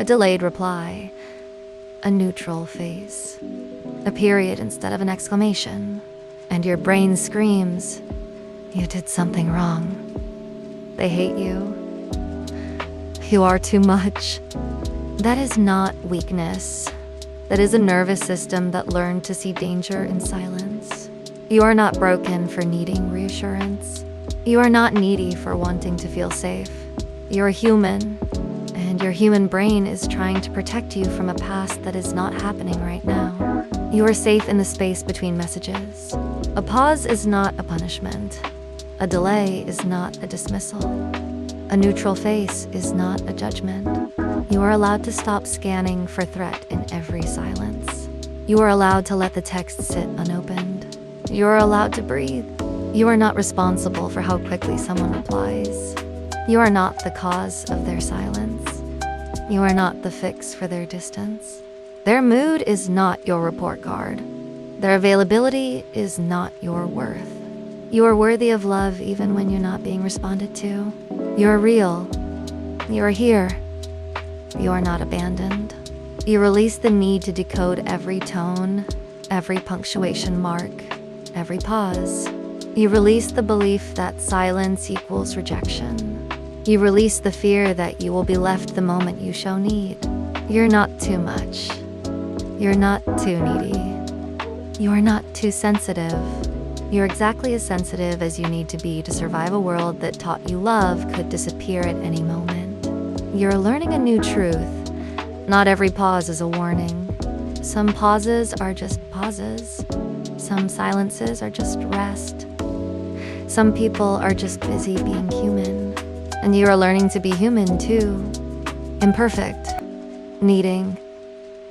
a delayed reply, a neutral face, a period instead of an exclamation, and your brain screams, "You did something wrong." They hate you. You are too much. That is not weakness. That is a nervous system that learned to see danger in silence. You are not broken for needing reassurance. You are not needy for wanting to feel safe. You're human, and your human brain is trying to protect you from a past that is not happening right now. You are safe in the space between messages. A pause is not a punishment. A delay is not a dismissal. A neutral face is not a judgment. You are allowed to stop scanning for threat in every silence. You are allowed to let the text sit unopened. You are allowed to breathe. You are not responsible for how quickly someone replies. You are not the cause of their silence. You are not the fix for their distance. Their mood is not your report card. Their availability is not your worth. You are worthy of love even when you're not being responded to. You're real. You are here. You are not abandoned. You release the need to decode every tone, every punctuation mark, every pause. You release the belief that silence equals rejection. You release the fear that you will be left the moment you show need. You're not too much. You're not too needy. You are not too sensitive. You're exactly as sensitive as you need to be to survive a world that taught you love could disappear at any moment. You're learning a new truth. Not every pause is a warning. Some pauses are just pauses. Some silences are just rest. Some people are just busy being human. And you are learning to be human too. Imperfect. Needing.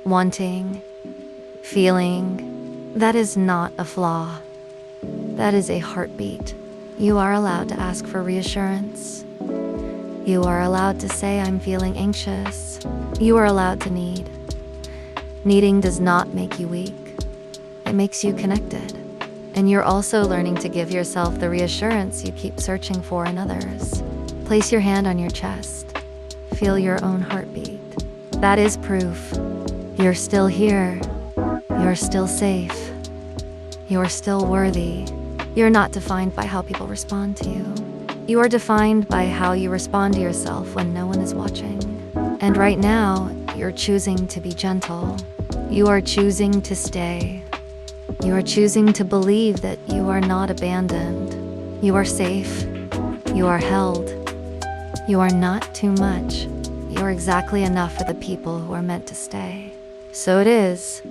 Wanting. Feeling. That is not a flaw. That is a heartbeat. You are allowed to ask for reassurance. You are allowed to say, "I'm feeling anxious." You are allowed to need. Needing does not make you weak. It makes you connected. And you're also learning to give yourself the reassurance you keep searching for in others. Place your hand on your chest. Feel your own heartbeat. That is proof. You're still here. You're still safe. You're still worthy. You're not defined by how people respond to you. You are defined by how you respond to yourself when no one is watching. And right now, you're choosing to be gentle. You are choosing to stay. You are choosing to believe that you are not abandoned. You are safe. You are held. You are not too much. You are exactly enough for the people who are meant to stay. So it is.